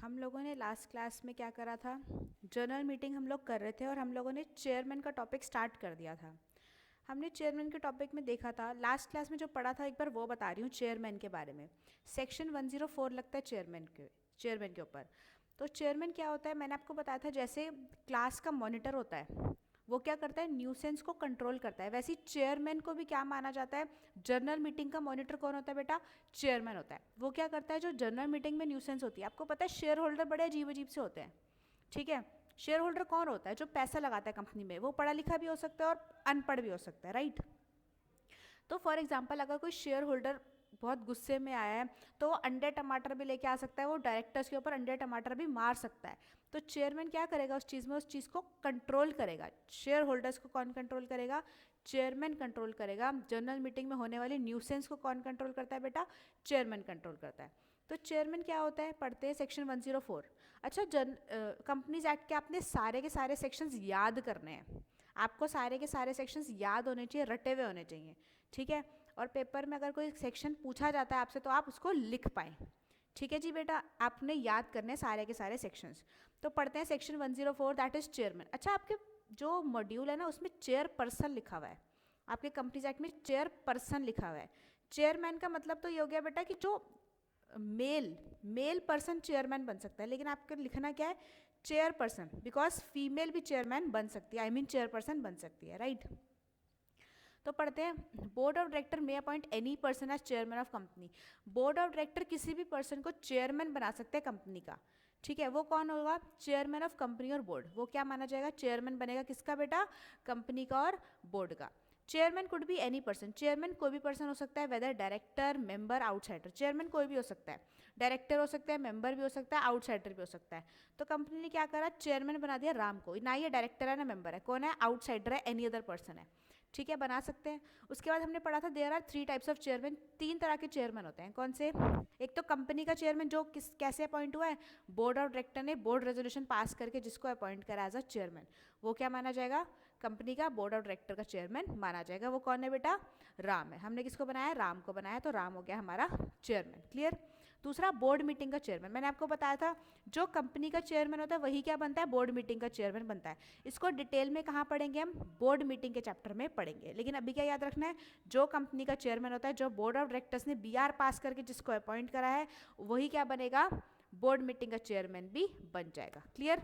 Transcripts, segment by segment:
हम लोगों ने लास्ट क्लास में क्या करा था, जनरल मीटिंग हम लोग कर रहे थे और हम लोगों ने चेयरमैन का टॉपिक स्टार्ट कर दिया था। हमने चेयरमैन के टॉपिक में देखा था, लास्ट क्लास में जो पढ़ा था एक बार वो बता रही हूँ चेयरमैन के बारे में। सेक्शन 104 लगता है चेयरमैन के ऊपर। तो चेयरमैन क्या होता है, मैंने आपको बताया था जैसे क्लास का मॉनिटर होता है वो क्या करता है, न्यूसेंस को कंट्रोल करता है, वैसे ही चेयरमैन को भी क्या माना जाता है, जनरल मीटिंग का मॉनिटर कौन होता है बेटा, चेयरमैन होता है। वो क्या करता है, जो जनरल मीटिंग में न्यूसेंस होती है, आपको पता है शेयर होल्डर बड़े अजीब अजीब से होते हैं, ठीक है। शेयर होल्डर कौन होता है, जो पैसा लगाता है कंपनी में, वो पढ़ा लिखा भी हो सकता है और अनपढ़ भी हो सकता है, राइट। तो फॉर एग्जाम्पल अगर कोई शेयर होल्डर बहुत गुस्से में आया है तो वो अंडे टमाटर भी लेके आ सकता है, वो डायरेक्टर्स के ऊपर अंडे टमाटर भी मार सकता है। तो चेयरमैन क्या करेगा उस चीज़ में, उस चीज़ को कंट्रोल करेगा। शेयर होल्डर्स को कौन कंट्रोल करेगा, चेयरमैन कंट्रोल करेगा। जनरल मीटिंग में होने वाली न्यूसेंस को कौन कंट्रोल करता है बेटा, चेयरमैन कंट्रोल करता है। तो चेयरमैन क्या होता है, पढ़ते हैं सेक्शन 104। अच्छा, कंपनीज एक्ट के आपने सारे के सारे सेक्शंस याद करने हैं, आपको सारे के सारे सेक्शंस याद होने चाहिए, रटे हुए होने चाहिए, ठीक है। और पेपर में अगर कोई सेक्शन पूछा जाता है आपसे तो आप उसको लिख पाएँ, ठीक है जी बेटा। आपने याद करने सारे के सारे सेक्शंस। तो पढ़ते हैं सेक्शन 104, दैट इज चेयरमैन। अच्छा, आपके जो मॉड्यूल है ना उसमें चेयर पर्सन लिखा हुआ है, आपके कंपनीज एक्ट में चेयर पर्सन लिखा हुआ है। चेयरमैन का मतलब तो ये हो गया बेटा कि जो मेल पर्सन चेयरमैन बन सकता है, लेकिन आपको लिखना क्या है, चेयर पर्सन, बिकॉज फीमेल भी चेयरमैन बन सकती है, आई मीन चेयरपर्सन बन सकती है, राइट। तो पढ़ते हैं, board of director may appoint any person as chairman of company. Board of director किसी भी पर्सन को चेयरमैन बना सकते हैं कंपनी का, ठीक है। वो कौन होगा, चेयरमैन ऑफ कंपनी और बोर्ड। वो क्या माना जाएगा, चेयरमैन बनेगा किसका बेटा, कंपनी का और बोर्ड का। Chairman could be any person, chairman कोई भी पर्सन हो सकता है, whether director, member, outsider. Chairman कोई भी हो सकता है, डायरेक्टर हो सकता है, मेंबर भी हो सकता है, आउटसाइडर भी हो सकता है। तो कंपनी ने क्या करा, चेयरमैन बना दिया राम को, ना ये डायरेक्टर है ना मेंबर है, कौन है, आउटसाइडर है, एनी अदर पर्सन है, ठीक है, बना सकते हैं। उसके बाद हमने पढ़ा था there are 3 types of chairman, 3 तरह के चेयरमैन होते हैं, कौन से, एक तो कंपनी का चेयरमैन जो कैसे अपॉइंट हुआ है, बोर्ड ऑफ डायरेक्टर ने बोर्ड रेजोल्यूशन पास करके जिसको अपॉइंट करा एज अ चेयरमैन, वो क्या माना जाएगा, कंपनी का बोर्ड ऑफ डायरेक्टर का चेयरमैन माना जाएगा। वो कौन है बेटा, राम है। हमने किसको बनाया, राम को बनाया, तो राम हो गया हमारा चेयरमैन, क्लियर। दूसरा, बोर्ड मीटिंग का चेयरमैन, मैंने आपको बताया था जो कंपनी का चेयरमैन होता है वही क्या बनता है, बोर्ड मीटिंग का चेयरमैन बनता है। इसको डिटेल में कहाँ पढ़ेंगे हम, बोर्ड मीटिंग के चैप्टर में पढ़ेंगे। लेकिन अभी क्या याद रखना है, जो कंपनी का चेयरमैन होता है, जो बोर्ड ऑफ डायरेक्टर्स ने बीआर पास करके जिसको अपॉइंट करा है, वही क्या बनेगा, बोर्ड मीटिंग का चेयरमैन भी बन जाएगा, क्लियर।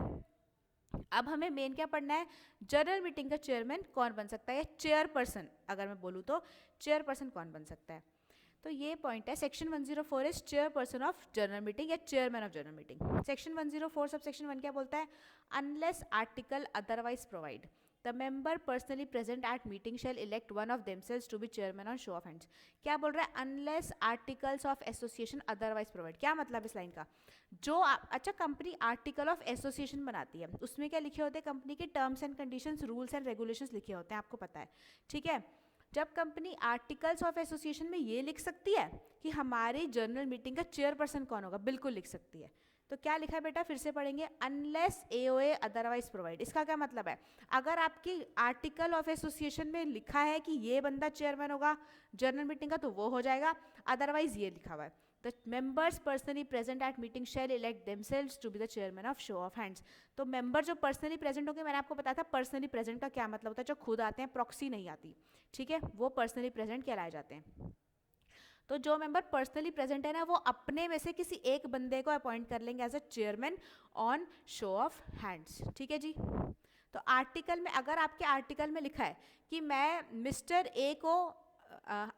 अब हमें मेन क्या पढ़ना है, जनरल मीटिंग का चेयरमैन कौन बन सकता है, चेयरपर्सन, अगर मैं बोलूँ तो चेयरपर्सन कौन बन सकता है। तो ये पॉइंट है, section 104 is chairperson of general meeting या chairman of general meeting. Section 104 sub section 1 क्या बोलता है, unless article otherwise provide the member personally present at meeting shall elect one of themselves to be chairman on show of hands. क्या बोल रहा है, unless articles of association otherwise provide, क्या मतलब इस लाइन का, जो अच्छा कंपनी आर्टिकल ऑफ एसोसिएशन बनाती है उसमें क्या लिखे होते हैं, कंपनी के terms and conditions, rules and regulations लिखे होते हैं, आपको पता है, ठीक है। जब कंपनी आर्टिकल्स ऑफ एसोसिएशन में ये लिख सकती है कि हमारी जनरल मीटिंग का चेयरपर्सन कौन होगा, बिल्कुल लिख सकती है। तो क्या लिखा है बेटा, फिर से पढ़ेंगे, अनलेस एओए अदरवाइज प्रोवाइड। इसका क्या मतलब है, अगर आपकी आर्टिकल ऑफ एसोसिएशन में लिखा है कि ये बंदा चेयरमैन होगा जनरल मीटिंग का तो वो हो जाएगा, अदरवाइज ये लिखा हुआ है, the members personally present at meeting shall elect themselves to be the chairman of show of hands. तो मेंबर जो पर्सनली प्रेजेंट होंगे, मैंने आपको बताया था पर्सनली प्रेजेंट का क्या मतलब होता है, जो खुद आते हैं, प्रॉक्सी नहीं आती, ठीक है, वो पर्सनली प्रेजेंट कहलाए जाते हैं। तो जो मेंबर पर्सनली प्रेजेंट है ना, वो अपने में से किसी एक बंदे को अपॉइंट कर लेंगे as a chairman on show of hands, ठीक है जी। तो आर्टिकल में, अगर आपके आर्टिकल में लिखा है कि मैं मिस्टर ए को,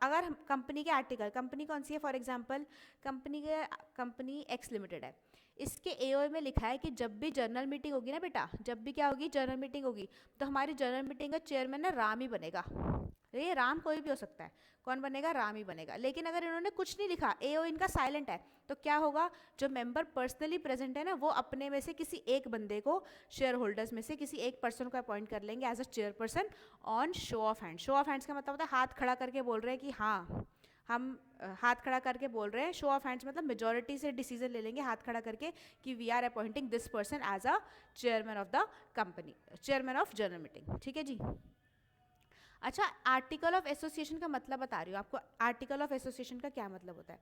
अगर कंपनी के आर्टिकल, कंपनी कौन सी है, for example company x limited है, इसके एओए में लिखा है कि जब भी जनरल मीटिंग होगी ना बेटा, जब भी क्या होगी, जनरल मीटिंग होगी, तो हमारी जनरल मीटिंग का चेयरमैन ना राम ही बनेगा। ये राम कोई भी हो सकता है, कौन बनेगा, राम ही बनेगा। लेकिन अगर इन्होंने कुछ नहीं लिखा, एओ इनका साइलेंट है, तो क्या होगा, जो मेंबर पर्सनली प्रेजेंट है ना, वो अपने में से किसी एक बंदे को, शेयर होल्डर्स में से किसी एक पर्सन को अपॉइंट कर लेंगे as a chairperson on show of hand. Show of hands का मतलब होता है हाथ खड़ा करके बोल रहे हैं कि हाँ हम हाथ खड़ा करके बोल रहे हैं, शो ऑफ हैंड्स मतलब मेजॉरिटी से डिसीजन ले लेंगे हाथ खड़ा करके कि we are appointing this person as a chairman of the company, chairman of general meeting, ठीक है जी। अच्छा, आर्टिकल ऑफ एसोसिएशन का मतलब बता रही हूँ आपको, आर्टिकल ऑफ एसोसिएशन का क्या मतलब होता है।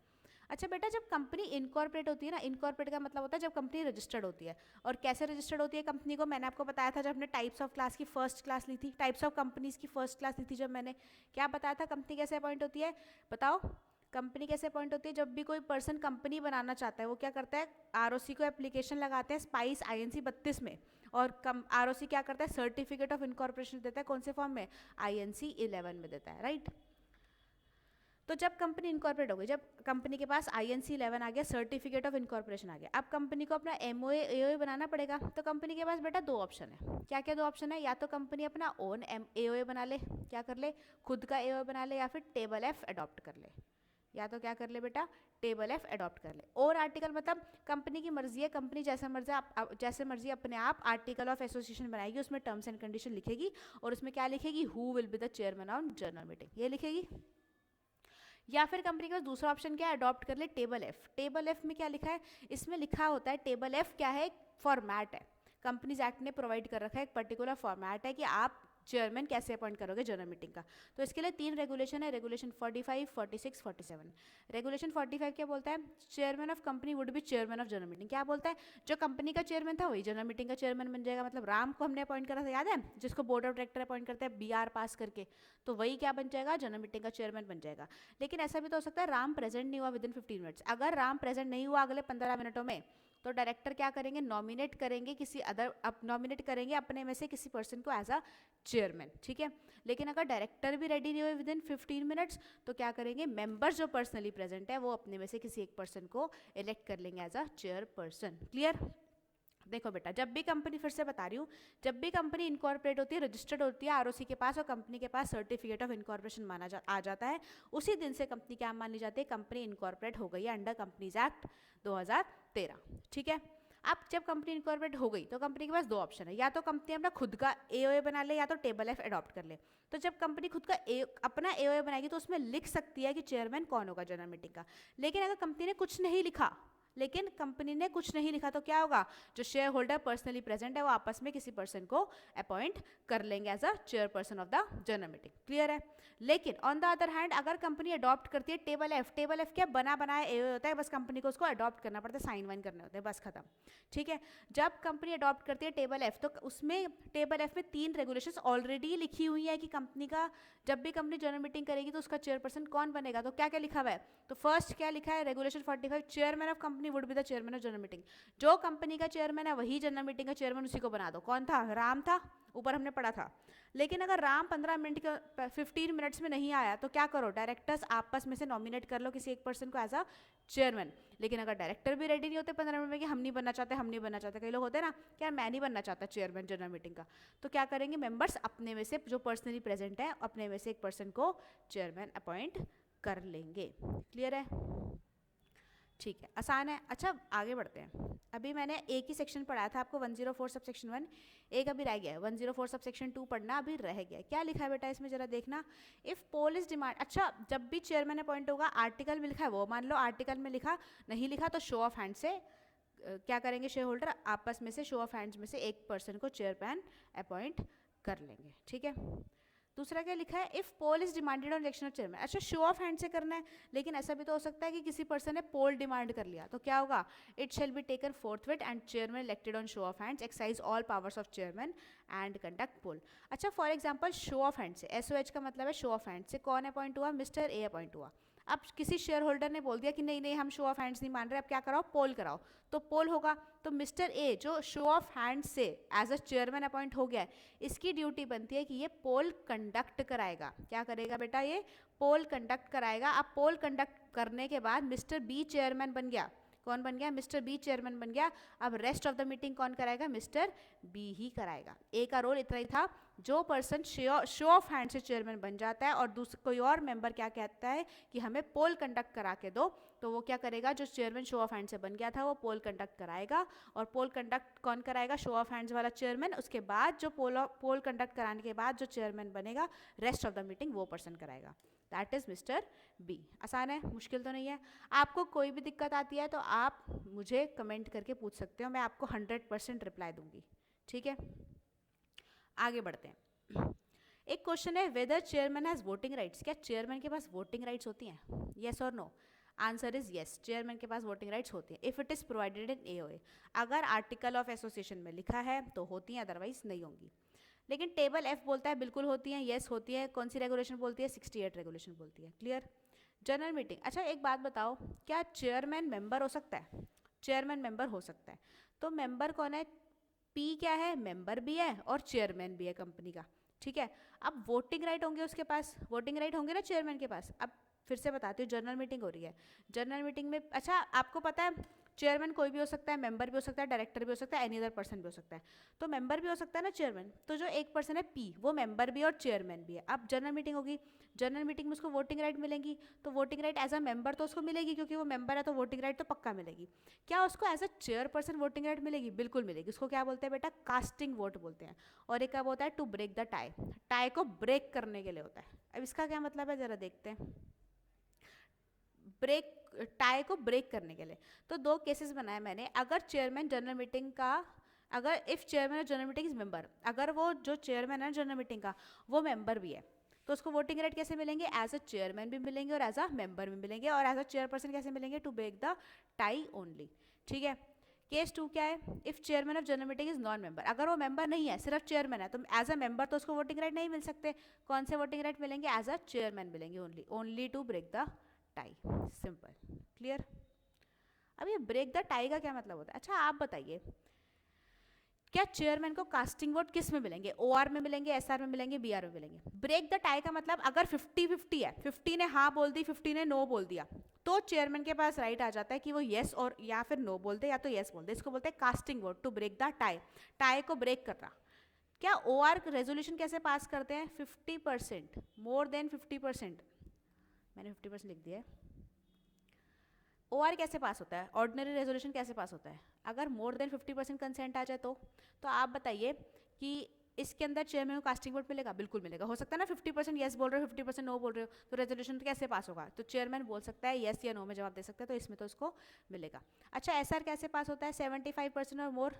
अच्छा बेटा, जब कंपनी इनकॉर्पोरेट होती है ना, इनकॉर्पोरेट का मतलब होता है जब कंपनी रजिस्टर्ड होती है। और कैसे रजिस्टर्ड होती है कंपनी को मैंने आपको बताया था जब हमने टाइप्स ऑफ क्लास की फर्स्ट क्लास ली थी, टाइप्स ऑफ कंपनीज की फर्स्ट क्लास ली थी जब मैंने, क्या बताया था कंपनी कैसे अपॉइंट होती है, बताओ कंपनी कैसे अपॉइंट होती है। जब भी कोई पर्सन कंपनी बनाना चाहता है वो क्या करता है, आरओसी को एप्लीकेशन लगाते हैं स्पाइस आईएनसी 32 में, और आरओसी क्या करता है, सर्टिफिकेट ऑफ इनकॉर्पोरेशन देता है, कौन से फॉर्म में, आईएनसी 11 में देता है, राइट। तो जब कंपनी इनकॉर्पोरेट हो गई, जब कंपनी के पास आईएनसी 11 आ गया, सर्टिफिकेट ऑफ इनकॉर्पोरेशन आ गया, अब कंपनी को अपना एमओए एओए बनाना पड़ेगा। तो कंपनी के पास बेटा दो ऑप्शन है, क्या क्या दो ऑप्शन है, या तो कंपनी अपना ओन एओए बना ले, क्या कर ले, खुद का एओए बना ले, या फिर टेबल एफ अडॉप्ट कर ले, या तो क्या कर ले बेटा, टेबल एफ अडॉप्ट कर ले। और आर्टिकल मतलब कंपनी की मर्जी है, कंपनी जैसे मर्जी अपने आप आर्टिकल ऑफ एसोसिएशन बनाएगी, उसमें टर्म्स एंड कंडीशन लिखेगी, और उसमें क्या लिखेगी, who will be the chairman on general meeting, ये लिखेगी। या फिर कंपनी का दूसरा ऑप्शन क्या है, अडॉप्ट कर ले टेबल एफ। टेबल एफ में क्या लिखा है, इसमें लिखा होता है, टेबल एफ क्या है, एक फॉर्मेट है, कंपनीज एक्ट ने प्रोवाइड कर रखा है, एक पर्टिकुलर फॉर्मेट है कि आप चेयरमैन कैसे अपॉइंट करोगे जनरल मीटिंग का। तो इसके लिए 3 रेगुलेशन है, रेगुलेशन 45, 46, 47। रेगुलेशन 45 क्या बोलता है, chairman of company would be chairman of general meeting. क्या बोलता है, जो कंपनी का चेयरमैन था वही जनरल मीटिंग का चेयरमैन बन जाएगा। मतलब राम को हमने अपॉइंट करा था, याद है, जिसको बोर्ड ऑफ डायरेक्टर अपॉइंट करते हैं बीआर पास करके, तो वही क्या बन जाएगा, जनरल मीटिंग का चेयरमैन बन जाएगा। लेकिन ऐसा भी तो हो सकता है राम प्रेजेंट नहीं हुआ विदिन 15 मिनट्स, अगर राम प्रेजेंट नहीं हुआ अगले 15 मिनटों में, तो डायरेक्टर क्या करेंगे, नॉमिनेट करेंगे किसी अदर, नॉमिनेट करेंगे अपने में से किसी पर्सन को एज अ चेयरमैन, ठीक है। लेकिन अगर डायरेक्टर भी रेडी नहीं हुए विदिन 15 मिनट्स, तो क्या करेंगे, मेंबर्स जो पर्सनली प्रेजेंट है वो अपने में से किसी एक पर्सन को इलेक्ट कर लेंगे एज अ चेयरपर्सन। क्लियर। देखो बेटा, जब भी कंपनी, फिर से बता रही हूँ, जब भी कंपनी इनकॉर्पोरेट होती है, रजिस्टर्ड होती है आरओसी के पास, और कंपनी के पास सर्टिफिकेट ऑफ इनकॉर्पोरेशन आ जाता है, उसी दिन से कंपनी क्या मान ली जाती है, कंपनी इनकॉर्पोरेट हो गई है अंडर कंपनीज एक्ट 2013, ठीक है। अब जब कंपनी इनकॉर्पोरेट हो गई तो कंपनी के पास दो ऑप्शन है, या तो कंपनी अपना खुद का एओए बना ले, या तो टेबल एफ अडॉप्ट कर ले। तो जब कंपनी खुद का अपना एओए बनाएगी तो उसमें लिख सकती है कि चेयरमैन कौन होगा जनरल मीटिंग का। लेकिन अगर कंपनी ने कुछ नहीं लिखा, तो क्या होगा, जो शेयर होल्डर पर्सनली प्रेजेंट है वो आपस में किसी पर्सन को अपॉइंट कर लेंगे as a chairperson of the general meeting. Clear है। लेकिन ऑन द अदर हैंड अगर कंपनी अडॉप्ट करती है टेबल एफ, टेबल एफ क्या बना बनाया एओए होता है, बस कंपनी को उसको अडॉप्ट करना पड़ता है, साइन वाइन करने होते हैं, बस खत्म, ठीक है। जब कंपनी अडॉप्ट करती है टेबल एफ, तो उसमें टेबल एफ में 3 रेगुलेशंस ऑलरेडी लिखी हुई है कि कंपनी का जब भी कंपनी जनरल मीटिंग करेगी तो उसका चेयरपर्सन कौन बनेगा। तो क्या क्या लिखा हुआ है, तो फर्स्ट क्या लिखा है, regulation 45, chairman of company would be the chairman of general meeting. जो कंपनी का चेयरमैन है वही जनरल मीटिंग का चेयरमैन उसी को बना दो। कौन था, राम था, ऊपर हमने पढ़ा था। लेकिन अगर राम 15 मिनट्स में नहीं आया तो क्या करो, डायरेक्टर्स आपस में से नॉमिनेट कर लो किसी एक पर्सन को एज अ चेयरमैन। लेकिन अगर डायरेक्टर भी रेडी नहीं होते 15 मिनट में कि हम नहीं बनना चाहते, कई लोग होते हैं ना कि यार मैं नहीं बनना चाहता चेयरमैन जनरल मीटिंग का, तो क्या करेंगे, मेंबर्स अपने में से जो पर्सनली प्रेजेंट है अपने में से एक पर्सन को चेयरमैन अपॉइंट कर लेंगे। क्लियर है, ठीक है, आसान है। अच्छा आगे बढ़ते हैं। अभी मैंने एक ही सेक्शन पढ़ाया था आपको 104 सब सेक्शन 1, एक अभी रह गया है 104 सब सेक्शन 2 पढ़ना अभी रह गया है। क्या लिखा है बेटा इसमें जरा देखना, इफ पोल इज डिमांड। अच्छा जब भी चेयरमैन अपॉइंट होगा आर्टिकल में लिखा है वो मान लो, आर्टिकल में लिखा नहीं लिखा तो शो ऑफ हैंड से क्या करेंगे, शेयर होल्डर आपस में से शो ऑफ हैंड्स में से एक पर्सन को चेयरमैन अपॉइंट कर लेंगे, ठीक है। दूसरा क्या लिखा है, if poll is demanded on election of chairman. अच्छा शो ऑफ हैंड से करना है, लेकिन ऐसा भी तो हो सकता है कि किसी पर्सन ने पोल डिमांड कर लिया, तो क्या होगा, it shall be taken forthwith and chairman elected on show of hands exercise all powers of chairman and conduct poll. अच्छा for example show of hand से, एसओएच का मतलब है शो ऑफ हैंड से, कौन अपॉइंट हुआ, मिस्टर ए अपॉइंट हुआ। अब किसी शेयर होल्डर ने बोल दिया कि नहीं नहीं हम शो ऑफ हैंड्स नहीं मान रहे, अब क्या कराओ, पोल कराओ, तो पोल होगा। तो मिस्टर ए जो शो ऑफ हैंड से एज अ चेयरमैन अपॉइंट हो गया है, इसकी ड्यूटी बनती है कि ये पोल कंडक्ट कराएगा। क्या करेगा बेटा, ये पोल कंडक्ट कराएगा। अब पोल कंडक्ट करने के बाद मिस्टर बी चेयरमैन बन गया, कौन बन गया, मिस्टर बी चेयरमैन बन गया। अब रेस्ट ऑफ द मीटिंग कौन कराएगा, मिस्टर बी ही कराएगा। ए का रोल इतना ही था, जो पर्सन शो ऑफ हैंड से चेयरमैन बन जाता है और दूसरा कोई और मेंबर क्या कहता है कि हमें पोल कंडक्ट करा के दो, तो वो क्या करेगा, जो चेयरमैन शो ऑफ हैंड से बन गया था वो पोल कंडक्ट कराएगा। और पोल कंडक्ट कौन कराएगा, शो ऑफ हैंड्स वाला चेयरमैन। उसके बाद जो पोल कंडक्ट कराने के बाद जो चेयरमैन बनेगा रेस्ट ऑफ द मीटिंग वो पर्सन कराएगा, दैट इज मिस्टर बी। आसान है, मुश्किल तो नहीं है। आपको कोई भी दिक्कत आती है तो आप मुझे कमेंट करके पूछ सकते हो, मैं आपको 100% रिप्लाई दूंगी, ठीक है। आगे बढ़ते हैं। एक क्वेश्चन है, whether chairman has voting rights. क्या चेयरमैन के पास वोटिंग राइट्स होती हैं, येस और no. Answer is yes, chairman के पास वोटिंग राइट्स होती हैं if it is provided in AOA. अगर आर्टिकल ऑफ एसोसिएशन में लिखा है तो होती हैं, अदरवाइज नहीं होंगी। लेकिन टेबल एफ बोलता है बिल्कुल होती हैं, येस होती है। कौन सी रेगुलेशन बोलती है? 68 रेगुलेशन बोलती है। क्लियर? जनरल मीटिंग, अच्छा एक बात बताओ, क्या चेयरमैन मेंबर हो सकता है? चेयरमैन मेंबर हो सकता है। तो मेंबर कौन है? पी क्या है? मेंबर भी है और चेयरमैन भी है कंपनी का, ठीक है। अब वोटिंग राइट होंगे उसके पास, वोटिंग राइट होंगे ना चेयरमैन के पास। अब फिर से बताती हूँ, जनरल मीटिंग हो रही है, जनरल मीटिंग में अच्छा आपको पता है चेयरमैन कोई भी हो सकता है, मेंबर भी हो सकता है, डायरेक्टर भी हो सकता है, एनी अदर पर्सन भी हो सकता है। तो मेंबर भी हो सकता है ना चेयरमैन, तो जो एक पर्सन है पी वो मेंबर भी है और चेयरमैन भी है। अब जनरल मीटिंग होगी, जनरल मीटिंग में उसको वोटिंग राइट मिलेंगी, तो voting right as a member तो उसको मिलेगी क्योंकि वो मेंबर है, तो वोटिंग राइट तो पक्का मिलेगी। क्या उसको as a chairperson voting right मिलेगी? बिल्कुल मिलेगी। उसको क्या बोलते हैं बेटा? कास्टिंग वोट बोलते हैं। और एक कब होता है? To break the tie, tie को ब्रेक करने के लिए होता है। अब इसका क्या मतलब है जरा देखते हैं। ब्रेक, टाई को ब्रेक करने के लिए। तो दो केसेस बनाए मैंने। अगर चेयरमैन जनरल मीटिंग का, अगर if chairman of general meeting is member, अगर वो जो चेयरमैन है जनरल मीटिंग का वो मेंबर भी है, तो उसको वोटिंग राइट कैसे मिलेंगे? एज अ चेयरमैन भी मिलेंगे और एज अ मेंबर भी मिलेंगे। और एज अ चेयरपर्सन कैसे मिलेंगे? To break the tie only, ठीक है। केस 2 क्या है? If chairman of general meeting is non member, अगर वो मेंबर नहीं है, सिर्फ चेयरमैन है, तो एज अ मेंबर तो उसको वोटिंग राइट नहीं मिल सकते। कौन से वोटिंग राइट मिलेंगे? एज अ चेयरमैन मिलेंगे only, only to break the tie. Simple, clear? अब ये ब्रेक द टाई का क्या मतलब होता है? अच्छा आप बताइए, क्या चेयरमैन को कास्टिंग वोट किस में मिलेंगे? ओआर में मिलेंगे, एसआर में मिलेंगे, बीआर में मिलेंगे? ब्रेक द टाई का मतलब अगर 50-50 है, 50 ने हाँ बोल दी, 50 ने नो बोल दिया, तो चेयरमैन के पास राइट आ जाता है कि वो येस और या फिर नो बोल दे या तो येस बोल दे। इसको बोलते हैं casting vote, to break the tie, tie को ब्रेक करना। क्या ओआर रेजोल्यूशन कैसे पास करते हैं? 50%, मोर देन 50%, मैंने 50% लिख दिया है। ओआर कैसे पास होता है? ऑर्डिनरी रेजोल्यूशन कैसे पास होता है? अगर मोर देन 50% कंसेंट आ जाए तो आप बताइए कि इसके अंदर चेयरमैन को कास्टिंग वोट मिलेगा? बिल्कुल मिलेगा। हो सकता है ना 50% येस बोल रहे हो, 50% नो बोल रहे हो, तो रेजोल्यूशन तो कैसे पास होगा? तो चेयरमैन बोल सकता है येस या नो में जवाब दे सकता है, तो इसमें तो उसको मिलेगा। अच्छा एसआर कैसे पास होता है? 75% और मोर,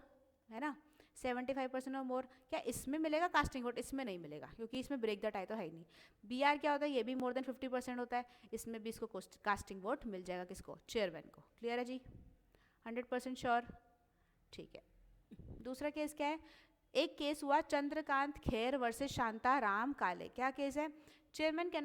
है ना, 75% और मोर। क्या इसमें मिलेगा कास्टिंग वोट? इसमें नहीं मिलेगा क्योंकि इसमें ब्रेक द टाई तो है ही नहीं। बीआर क्या होता है? ये भी मोर देन 50% होता है, इसमें भी इसको कास्टिंग वोट मिल जाएगा। किसको? चेयरमैन को। क्लियर है जी? 100% श्योर? ठीक है। दूसरा केस क्या है? एक केस हुआ चंद्रकांत खेर वर्सेस शांता राम काले। क्या केस है? Chairman can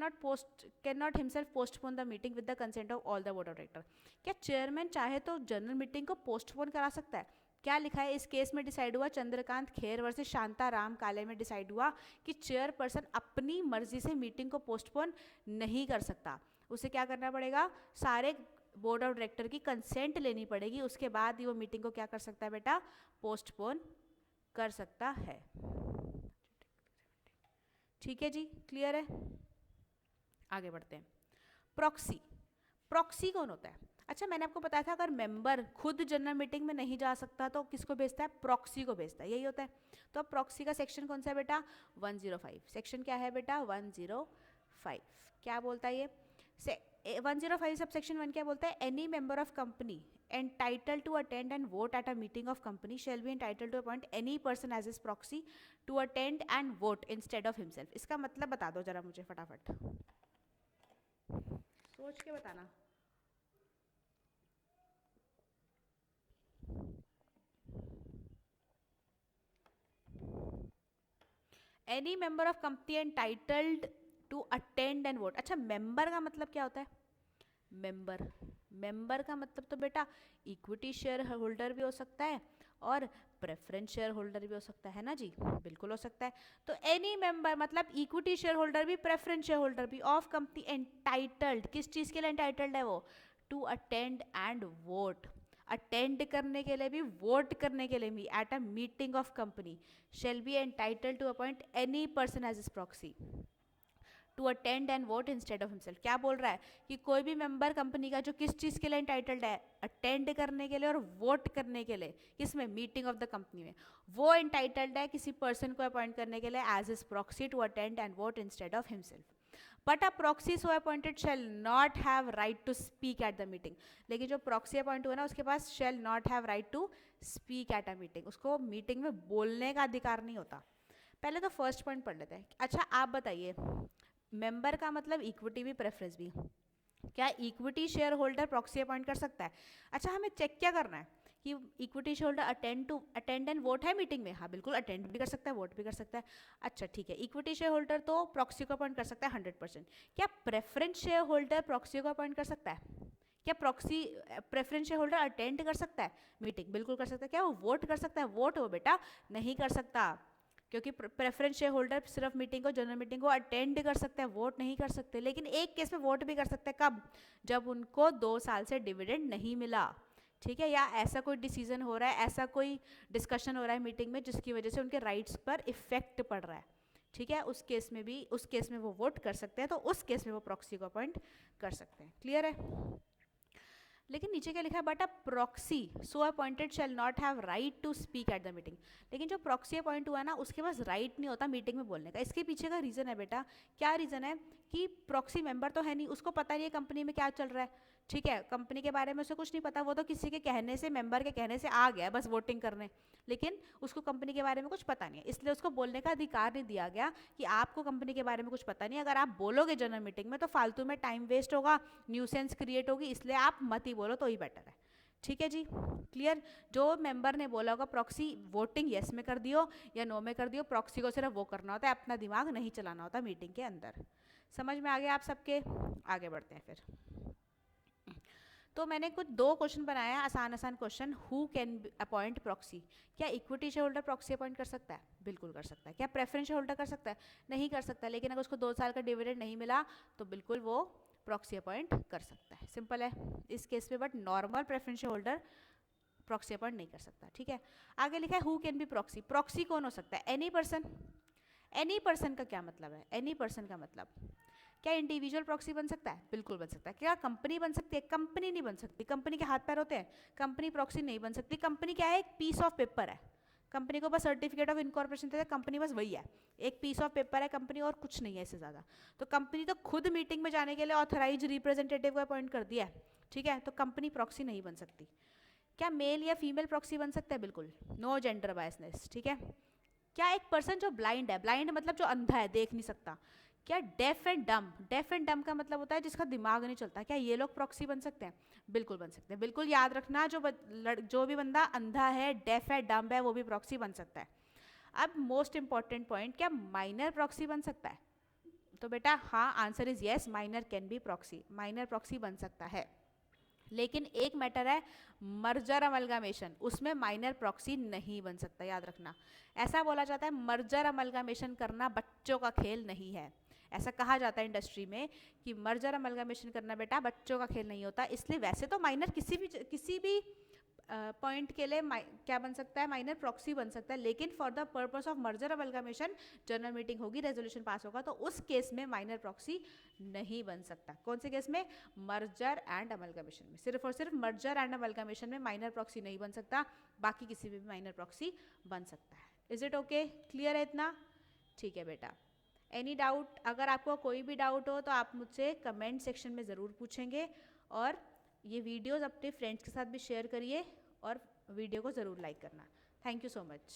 not himself postpone the meeting with the consent of all the board of director. क्या चेयरमैन चाहे तो जनरल मीटिंग को पोस्टपोन करा सकता है? क्या लिखा है इस केस में? डिसाइड हुआ चंद्रकांत खेर वर्सेस शांता राम काले में डिसाइड हुआ कि चेयरपर्सन अपनी मर्जी से मीटिंग को पोस्टपोन नहीं कर सकता। उसे क्या करना पड़ेगा? सारे बोर्ड ऑफ डायरेक्टर की कंसेंट लेनी पड़ेगी, उसके बाद ही वो मीटिंग को क्या कर सकता है बेटा? पोस्टपोन कर सकता है। ठीक है जी, क्लियर है? आगे बढ़ते हैं। प्रॉक्सी, प्रॉक्सी कौन होता है? अच्छा मैंने आपको बताया था अगर मेंबर खुद जनरल मीटिंग में नहीं जा सकता तो किसको भेजता है? प्रॉक्सी को भेजता है, यही होता है। तो अब प्रॉक्सी का सेक्शन कौन सा है बेटा? 105। सेक्शन क्या है बेटा? 105। क्या बोलता है ये? 105 सब सेक्शन 1 क्या बोलता है? Any member of company entitled to attend and vote at a meeting of company shall be entitled to appoint any person as his proxy to attend and vote instead of himself। इसका मतलब बता दो जरा मुझे फटाफट, सोच के बताना। Any member of company entitled to attend and vote. अच्छा मेंबर का मतलब क्या होता है? मेंबर, मेंबर का मतलब तो बेटा इक्विटी शेयर होल्डर भी हो सकता है और प्रेफरेंस शेयर होल्डर भी हो सकता है ना जी, बिल्कुल हो सकता है। तो एनी मेंबर मतलब इक्विटी शेयर होल्डर भी, प्रेफरेंस शेयर होल्डर भी ऑफ कंपनी एंटाइटल्ड, किस चीज के लिए एंटाइटल्ड है वो? To attend and vote, attend करने के लिए भी, वोट करने के लिए भी, at a meeting of company shall be entitled to appoint any person as is proxy to attend and vote instead of himself. क्या बोल रहा है कि कोई भी मेंबर कंपनी का जो किस चीज़ के लिए एंटाइटल्ड है? अटेंड करने के लिए और वोट करने के लिए। किसमें? मीटिंग ऑफ द कंपनी में। वो एंटाइटल्ड है किसी पर्सन को अपॉइंट करने के लिए as is proxy to attend and vote instead of himself. But a proxy so appointed shall not have right to speak at the meeting. लेकिन जो प्रॉक्सी अपॉइंट हुआ ना उसके पास shall not have right to speak at a meeting, उसको meeting में बोलने का अधिकार नहीं होता। पहले तो फर्स्ट पॉइंट पढ़ लेते हैं। अच्छा आप बताइए, मेंबर का मतलब इक्विटी भी प्रेफरेंस भी, क्या equity share holder proxy appoint कर सकता है? अच्छा, हमें चेक क्या करना है कि equity share holder attend and vote है मीटिंग में? हाँ बिल्कुल, अटेंड भी कर सकता है, वोट भी कर सकता है। अच्छा ठीक है, इक्विटी शेयर होल्डर तो प्रॉक्सी को अपॉइंट कर सकता है 100%। क्या प्रेफरेंस शेयर होल्डर प्रॉक्सी को अपॉइंट कर सकता है? क्या proxy preference share holder attend कर सकता है मीटिंग? बिल्कुल कर सकता है। क्या वो वोट कर सकता है? वोट हो बेटा नहीं कर सकता, क्योंकि प्रेफरेंस शेयर होल्डर सिर्फ मीटिंग को, जनरल मीटिंग को अटेंड कर सकते हैं, वोट नहीं कर सकते। लेकिन एक केस में वोट भी कर सकते हैं, कब? जब उनको 2 साल से डिविडेंड नहीं मिला, ठीक है, या ऐसा कोई डिसीजन हो रहा है, ऐसा कोई डिस्कशन हो रहा है मीटिंग में जिसकी वजह से उनके राइट्स पर इफेक्ट पड़ रहा है, ठीक है, उस केस में वो वोट कर सकते हैं, तो उस केस में वो प्रॉक्सी को अपॉइंट कर सकते हैं। क्लियर है? लेकिन नीचे क्या लिखा है बेटा? Proxy so appointed shall not have right to speak at the meeting. लेकिन जो प्रॉक्सी अपॉइंट हुआ है ना, उसके पास राइट नहीं होता मीटिंग में बोलने का। इसके पीछे का रीज़न है बेटा, क्या रीज़न है कि प्रॉक्सी मेंबर तो है नहीं, उसको पता नहीं है कंपनी में क्या चल रहा है, ठीक है, कंपनी के बारे में उसे कुछ नहीं पता, वो तो किसी के कहने से, मेंबर के कहने से आ गया बस वोटिंग करने, लेकिन उसको कंपनी के बारे में कुछ पता नहीं है, इसलिए उसको बोलने का अधिकार नहीं दिया गया कि आपको कंपनी के बारे में कुछ पता नहीं, अगर आप बोलोगे जनरल मीटिंग में तो फालतू में टाइम वेस्ट होगा, न्यूसेंस क्रिएट होगी, इसलिए आप मत ही बोलो तो ही बेटर है। ठीक है जी, क्लियर? जो मेंबर ने बोला होगा प्रॉक्सी वोटिंग यस में कर दियो या नो में कर दियो, प्रॉक्सी को सिर्फ वो करना होता है, अपना दिमाग नहीं चलाना होता मीटिंग के अंदर। समझ में आ गया आप सबके? आगे बढ़ते हैं फिर। तो मैंने कुछ 2 क्वेश्चन बनाया, आसान question. Who can appoint proxy? क्या equity share holder proxy appoint कर सकता है? बिल्कुल कर सकता है। क्या प्रेफरेंस शेयर होल्डर कर सकता है? नहीं कर सकता, लेकिन अगर उसको 2 साल का डिविडेंड नहीं मिला तो बिल्कुल वो प्रॉक्सी अपॉइंट कर सकता है। सिंपल है इस केस में, but normal preference share holder proxy appoint नहीं कर सकता। ठीक है, आगे लिखा है who can be proxy. Proxy कौन हो सकता है? Any person. एनी पर्सन का क्या मतलब है? एनी पर्सन का मतलब, क्या इंडिविजुअल प्रॉक्सी बन सकता है? बिल्कुल बन सकता है। क्या कंपनी बन सकती है? कंपनी नहीं बन सकती, कंपनी के हाथ पैर होते हैं, कंपनी प्रॉक्सी नहीं बन सकती। कंपनी क्या है? एक पीस ऑफ पेपर है, कंपनी को बस सर्टिफिकेट ऑफ इनकॉर्पोरेशन देते हैं, कंपनी बस वही है, एक पीस ऑफ पेपर है कंपनी, और कुछ नहीं है इससे ज़्यादा। तो कंपनी तो खुद मीटिंग में जाने के लिए ऑथराइज रिप्रेजेंटेटिव को अपॉइंट कर दिया है, ठीक है, तो कंपनी प्रॉक्सी नहीं बन सकती। क्या मेल या फीमेल प्रॉक्सी बन सकता है? बिल्कुल, नो जेंडर बायसनेस। ठीक है, क्या एक पर्सन जो ब्लाइंड है, ब्लाइंड मतलब जो अंधा है, देख नहीं सकता, क्या डेफ एंड डम, डेफ एंड डम का मतलब होता है जिसका दिमाग नहीं चलता, क्या ये लोग प्रॉक्सी बन सकते हैं? बिल्कुल बन सकते हैं। बिल्कुल याद रखना, जो भी बंदा अंधा है, डेफ है, डम है, वो भी प्रॉक्सी बन सकता है। अब मोस्ट इंपॉर्टेंट पॉइंट, क्या माइनर प्रॉक्सी बन सकता है? तो बेटा हाँ, answer is yes, minor can be proxy, minor proxy बन सकता है। लेकिन एक मैटर है, मर्जर अमलगामेशन, उसमें माइनर प्रॉक्सी नहीं बन सकता, याद रखना। ऐसा बोला जाता है मर्जर अमलगामेशन करना बच्चों का खेल नहीं है, ऐसा कहा जाता है इंडस्ट्री में कि मर्जर अमलगामेशन करना बेटा बच्चों का खेल नहीं होता। इसलिए वैसे तो माइनर किसी भी पॉइंट के लिए क्या बन सकता है? माइनर प्रॉक्सी बन सकता है, लेकिन for the purpose of merger amalgamation general meeting होगी, रेजोल्यूशन पास होगा, तो उस केस में माइनर प्रॉक्सी नहीं बन सकता। कौन से केस में? मर्जर एंड अमलगामेशन में, सिर्फ और सिर्फ मर्जर एंड अमलगामेशन में माइनर प्रॉक्सी नहीं बन सकता, बाकी किसी में भी माइनर प्रॉक्सी बन सकता है। Is it okay? क्लियर है इतना? ठीक है बेटा, एनी डाउट? अगर आपको कोई भी डाउट हो तो आप मुझसे कमेंट सेक्शन में ज़रूर पूछेंगे, और ये वीडियोस अपने फ्रेंड्स के साथ भी शेयर करिए, और वीडियो को ज़रूर लाइक करना। Thank you so much.